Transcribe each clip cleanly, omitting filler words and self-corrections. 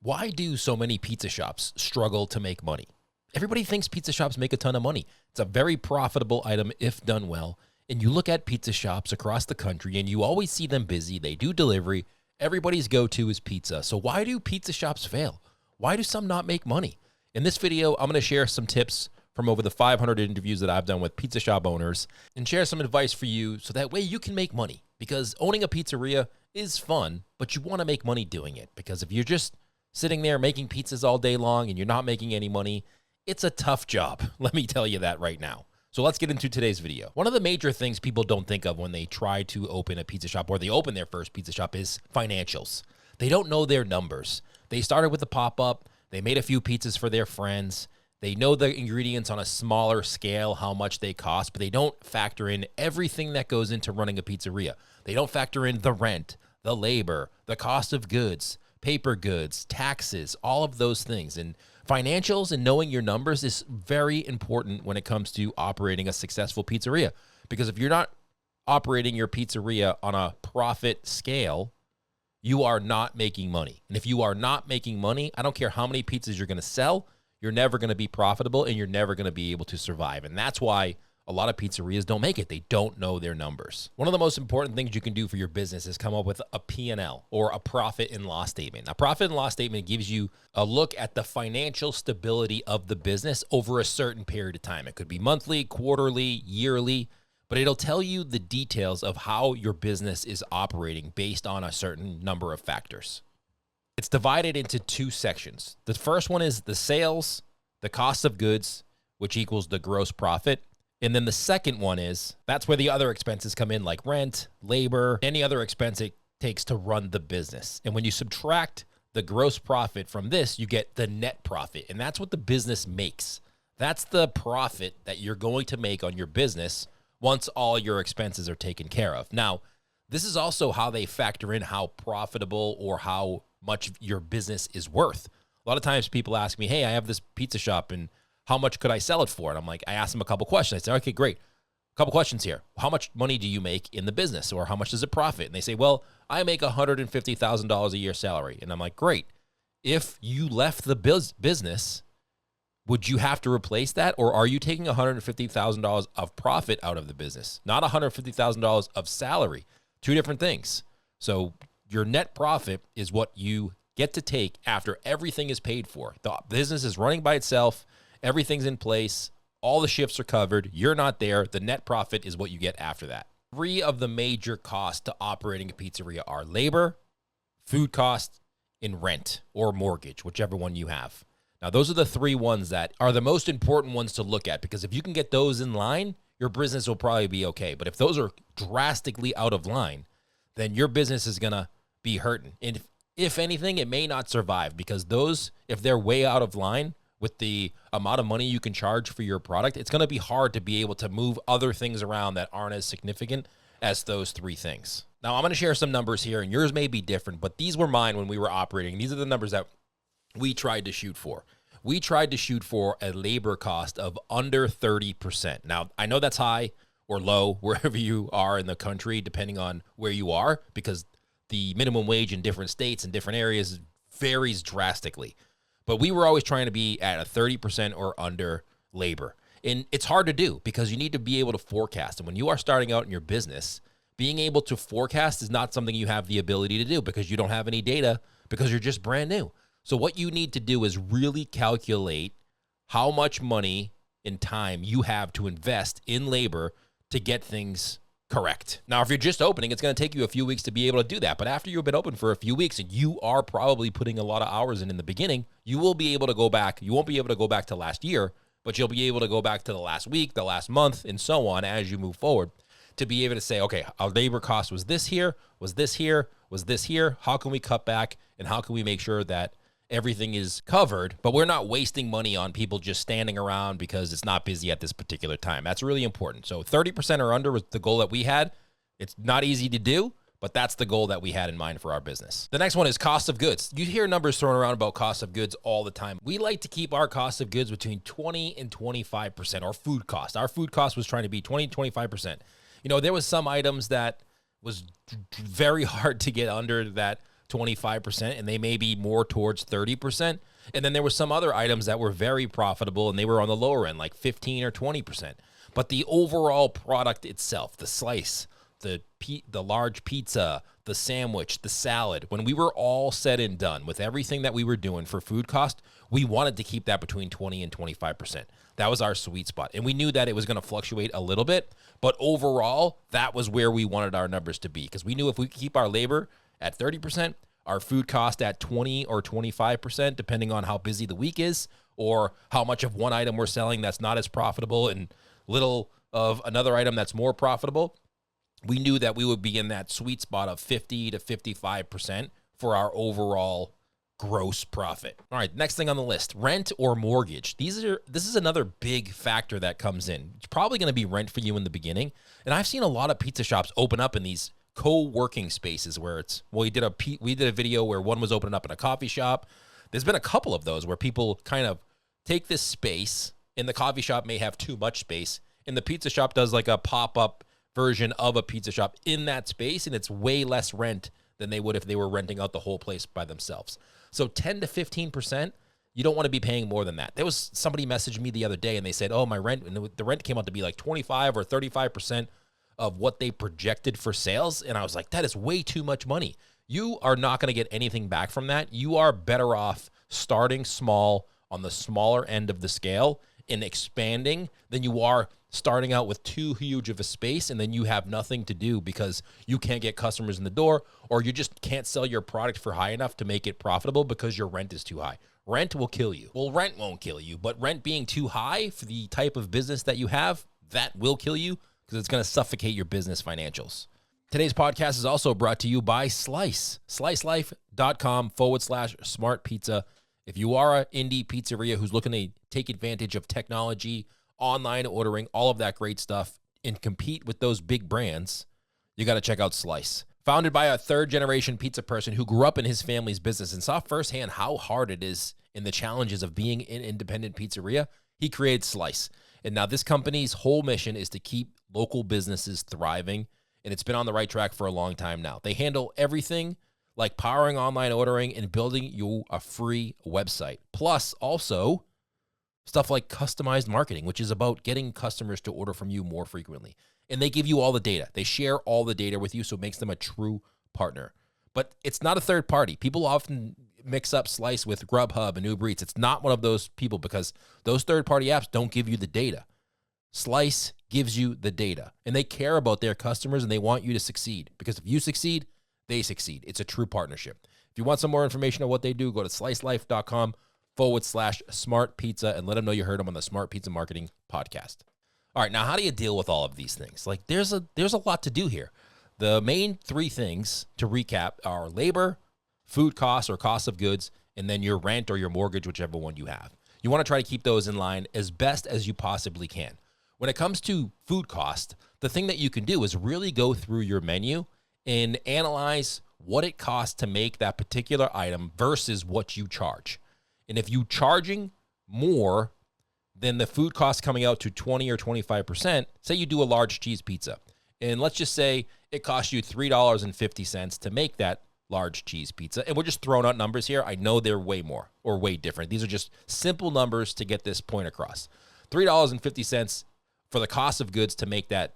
Why do so many pizza shops struggle to make money? Everybody thinks pizza shops make a ton of money. It's a very profitable item if done well. And you look at pizza shops across the country and you always see them busy. They do delivery. Everybody's go-to is pizza. So why do pizza shops fail? Why do some not make money? In this video, I'm going to share some tips from over the 500 interviews that I've done with pizza shop owners and share some advice for you so that way you can make money. Because owning a pizzeria is fun, but you want to make money doing it. Because if you're just sitting there making pizzas all day long and you're not making any money, it's a tough job. Let me tell you that right now. So let's get into today's video. One of the major things people don't think of when they try to open a pizza shop or they open their first pizza shop is financials. They don't know their numbers. They started with a pop-up. They made a few pizzas for their friends. They know the ingredients on a smaller scale, how much they cost, but they don't factor in everything that goes into running a pizzeria. They don't factor in the rent, the labor, the cost of goods, paper goods, taxes, all of those things. And financials and knowing your numbers is very important when it comes to operating a successful pizzeria. Because if you're not operating your pizzeria on a profit scale, you are not making money. And if you are not making money, I don't care how many pizzas you're going to sell, you're never going to be profitable and you're never going to be able to survive. And that's why a lot of pizzerias don't make it. They don't know their numbers. One of the most important things you can do for your business is come up with a P&L or a profit and loss statement. A profit and loss statement gives you a look at the financial stability of the business over a certain period of time. It could be monthly, quarterly, yearly, but it'll tell you the details of how your business is operating based on a certain number of factors. It's divided into two sections. The first one is the sales, the cost of goods, which equals the gross profit. And then the second one is, that's where the other expenses come in, like rent, labor, any other expense it takes to run the business. And when you subtract the gross profit from this, you get the net profit. And that's what the business makes. That's the profit that you're going to make on your business once all your expenses are taken care of. Now, this is also how they factor in how profitable or how much your business is worth. A lot of times people ask me, hey, I have this pizza shop and how much could I sell it for? And I'm like, I ask them a couple questions. I say, okay, great. A couple questions here. How much money do you make in the business or how much does it profit? And they say, well, I make $150,000 a year salary. And I'm like, great. If you left the business, would you have to replace that? Or are you taking $150,000 of profit out of the business? Not $150,000 of salary. Two different things. So your net profit is what you get to take after everything is paid for. The business is running by itself. Everything's in place. All the shifts are covered. You're not there. The net profit is what you get after that. Three of the major costs to operating a pizzeria are labor, food costs, and rent or mortgage, whichever one you have. Now, those are the three ones that are the most important ones to look at, because if you can get those in line, your business will probably be okay. But if those are drastically out of line, then your business is going to be hurting. And if anything, it may not survive, because those, if they're way out of line with the amount of money you can charge for your product, it's going to be hard to be able to move other things around that aren't as significant as those three things. Now, I'm going to share some numbers here, and yours may be different, but these were mine when we were operating. These are the numbers that we tried to shoot for. We tried to shoot for a labor cost of under 30%. Now, I know that's high or low wherever you are in the country, depending on where you are, because the minimum wage in different states and different areas varies drastically. But we were always trying to be at a 30% or under labor. And it's hard to do because you need to be able to forecast. And when you are starting out in your business, being able to forecast is not something you have the ability to do because you don't have any data, because you're just brand new. So what you need to do is really calculate how much money and time you have to invest in labor to get things correct. Now, if you're just opening, it's going to take you a few weeks to be able to do that. But after you've been open for a few weeks and you are probably putting a lot of hours in the beginning, you will be able to go back. You won't be able to go back to last year, but you'll be able to go back to the last week, the last month, and so on as you move forward to be able to say, okay, our labor cost was this here, was this here, was this here. How can we cut back and how can we make sure that everything is covered, but we're not wasting money on people just standing around because it's not busy at this particular time. That's really important. So 30% or under was the goal that we had. It's not easy to do, but that's the goal that we had in mind for our business. The next one is cost of goods. You hear numbers thrown around about cost of goods all the time. We like to keep our cost of goods between 20 and 25%, or food cost. Our food cost was trying to be 20 to 25%. You know, there was some items that was very hard to get under that 25%, and they may be more towards 30%. And then there were some other items that were very profitable, and they were on the lower end, like 15 or 20%. But the overall product itself, the slice, the large pizza, the sandwich, the salad, when we were all said and done with everything that we were doing for food cost, we wanted to keep that between 20 and 25%. That was our sweet spot. And we knew that it was going to fluctuate a little bit, but overall, that was where we wanted our numbers to be, because we knew if we could keep our labor at 30%, our food cost at 20 or 25%, depending on how busy the week is, or how much of one item we're selling that's not as profitable and little of another item that's more profitable, we knew that we would be in that sweet spot of 50 to 55% for our overall gross profit. All right, next thing on the list, rent or mortgage. This is another big factor that comes in. It's probably going to be rent for you in the beginning. And I've seen a lot of pizza shops open up in these co-working spaces where we did a video where one was opening up in a coffee shop. There's been a couple of those where people kind of take this space, and the coffee shop may have too much space, and the pizza shop does like a pop-up version of a pizza shop in that space, and it's way less rent than they would if they were renting out the whole place by themselves. So 10 to 15%, you don't want to be paying more than that. There was somebody messaged me the other day, and they said, oh, my rent, and the rent came out to be like 25 or 35% of what they projected for sales. And I was like, that is way too much money. You are not going to get anything back from that. You are better off starting small on the smaller end of the scale and expanding than you are starting out with too huge of a space, and then you have nothing to do because you can't get customers in the door, or you just can't sell your product for high enough to make it profitable because your rent is too high. Rent will kill you. Well, rent won't kill you, but rent being too high for the type of business that you have, that will kill you because it's going to suffocate your business financials. Today's podcast is also brought to you by Slice, slicelife.com/smart pizza. If you are an indie pizzeria who's looking to take advantage of technology, online ordering, all of that great stuff, and compete with those big brands, you got to check out Slice. Founded by a third-generation pizza person who grew up in his family's business and saw firsthand how hard it is in the challenges of being an independent pizzeria, he created Slice. And now this company's whole mission is to keep local businesses thriving, and it's been on the right track for a long time now. They handle everything like powering online ordering and building you a free website. Plus, also, stuff like customized marketing, which is about getting customers to order from you more frequently. And they give you all the data. They share all the data with you, so it makes them a true partner. But it's not a third party. People often mix up Slice with Grubhub and Uber Eats. It's not one of those people because those third-party apps don't give you the data. Slice gives you the data, and they care about their customers, and they want you to succeed because if you succeed, they succeed. It's a true partnership. If you want some more information on what they do, go to slicelife.com/smart pizza and let them know you heard them on the Smart Pizza Marketing Podcast. All right, now how do you deal with all of these things? Like there's a lot to do here. The main three things to recap are labor, food costs or cost of goods, and then your rent or your mortgage, whichever one you have. You want to try to keep those in line as best as you possibly can. When it comes to food cost, the thing that you can do is really go through your menu and analyze what it costs to make that particular item versus what you charge. And if you're charging more than the food cost coming out to 20 or 25%, say you do a large cheese pizza, and let's just say it costs you $3.50 to make that large cheese pizza. And we're just throwing out numbers here. I know they're way more or way different. These are just simple numbers to get this point across. $3.50 for the cost of goods to make that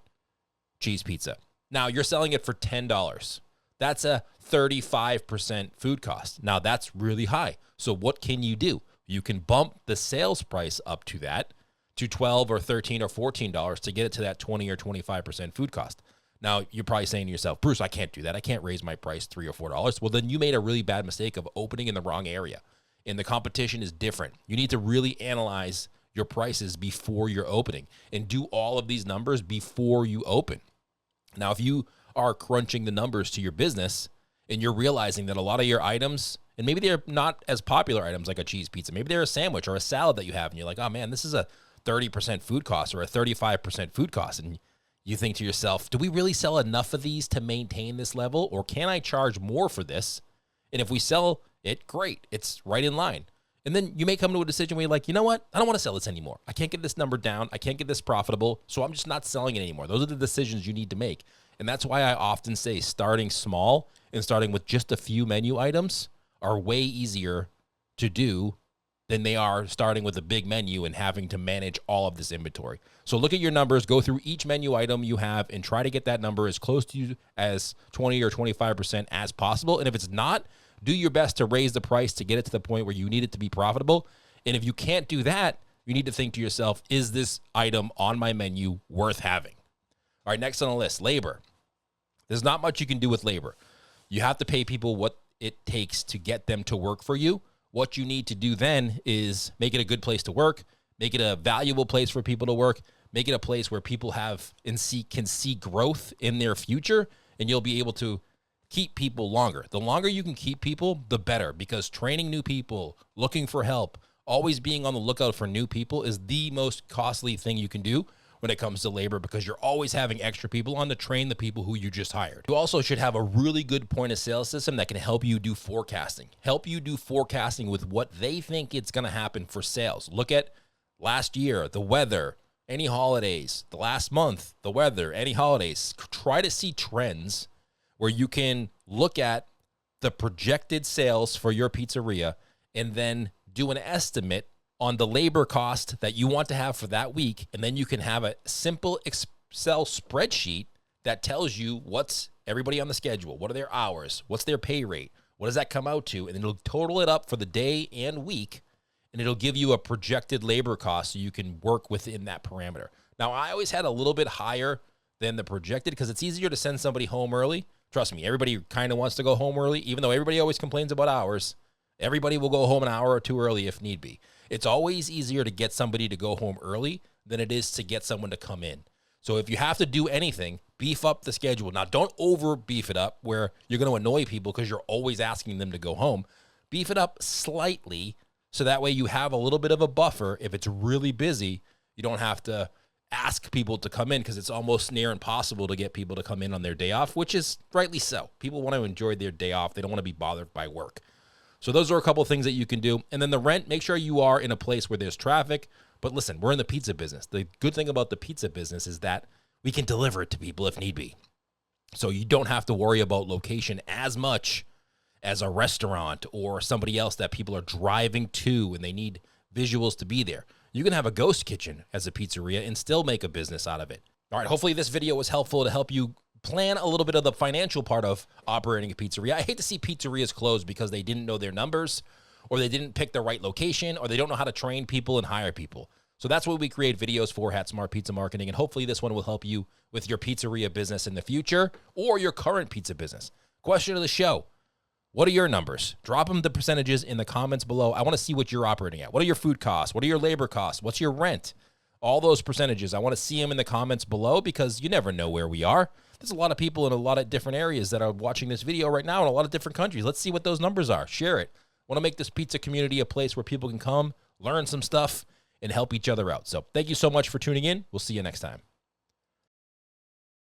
cheese pizza. Now you're selling it for $10. That's a 35% food cost. Now that's really high. So what can you do? You can bump the sales price up to that, to $12 or $13 or $14 to get it to that 20 or 25% food cost. Now you're probably saying to yourself, Bruce, I can't do that. I can't raise my price $3 or $4. Well, then you made a really bad mistake of opening in the wrong area. And the competition is different. You need to really analyze your prices before you're opening and do all of these numbers before you open. Now, if you are crunching the numbers to your business and you're realizing that a lot of your items, and maybe they're not as popular items like a cheese pizza, maybe they're a sandwich or a salad that you have, and you're like, oh man, this is a 30% food cost or a 35% food cost. And you think to yourself, do we really sell enough of these to maintain this level, or can I charge more for this? And if we sell it, great, it's right in line. And then you may come to a decision where you're like, you know what? I don't want to sell this anymore. I can't get this number down. I can't get this profitable. So I'm just not selling it anymore. Those are the decisions you need to make. And that's why I often say starting small and starting with just a few menu items are way easier to do than they are starting with a big menu and having to manage all of this inventory. So look at your numbers, go through each menu item you have and try to get that number as close to you as 20 or 25% as possible. And if it's not, do your best to raise the price to get it to the point where you need it to be profitable. And if you can't do that, you need to think to yourself, is this item on my menu worth having? All right, next on the list, labor. There's not much you can do with labor. You have to pay people what it takes to get them to work for you. What you need to do then is make it a good place to work, make it a valuable place for people to work, make it a place where people have and can see growth in their future, and you'll be able to keep people longer. The longer you can keep people, the better, because training new people, looking for help, always being on the lookout for new people is the most costly thing you can do when it comes to labor, because you're always having extra people on to train the people who you just hired. You also should have a really good point of sale system that can help you do forecasting. Help you do forecasting with what they think it's going to happen for sales. Look at last year, the weather, any holidays, the last month, the weather, any holidays. Try to see trends where you can look at the projected sales for your pizzeria and then do an estimate on the labor cost that you want to have for that week, and then you can have a simple Excel spreadsheet that tells you what's everybody on the schedule, what are their hours, what's their pay rate, what does that come out to, and then it'll total it up for the day and week, and it'll give you a projected labor cost so you can work within that parameter. Now, I always had a little bit higher than the projected because it's easier to send somebody home early. Trust me, everybody kind of wants to go home early, even though everybody always complains about hours. Everybody will go home an hour or two early if need be. It's always easier to get somebody to go home early than it is to get someone to come in. So if you have to do anything, beef up the schedule. Now, don't over beef it up where you're going to annoy people because you're always asking them to go home. Beef it up slightly so that way you have a little bit of a buffer. If it's really busy, you don't have to ask people to come in because it's almost near impossible to get people to come in on their day off, which is rightly so. People want to enjoy their day off. They don't want to be bothered by work. So those are a couple of things that you can do. And then the rent, make sure you are in a place where there's traffic. But listen, we're in the pizza business. The good thing about the pizza business is that we can deliver it to people if need be. So you don't have to worry about location as much as a restaurant or somebody else that people are driving to and they need visuals to be there. You can have a ghost kitchen as a pizzeria and still make a business out of it. All right, hopefully this video was helpful to help you plan a little bit of the financial part of operating a pizzeria. I hate to see pizzerias close because they didn't know their numbers or they didn't pick the right location or they don't know how to train people and hire people. So that's what we create videos for at Smart Pizza Marketing. And hopefully this one will help you with your pizzeria business in the future or your current pizza business. Question of the show. What are your numbers? Drop them the percentages in the comments below. I want to see what you're operating at. What are your food costs? What are your labor costs? What's your rent? All those percentages. I want to see them in the comments below because you never know where we are. There's a lot of people in a lot of different areas that are watching this video right now in a lot of different countries. Let's see what those numbers are. Share it. I want to make this pizza community a place where people can come, learn some stuff, and help each other out. So thank you so much for tuning in. We'll see you next time.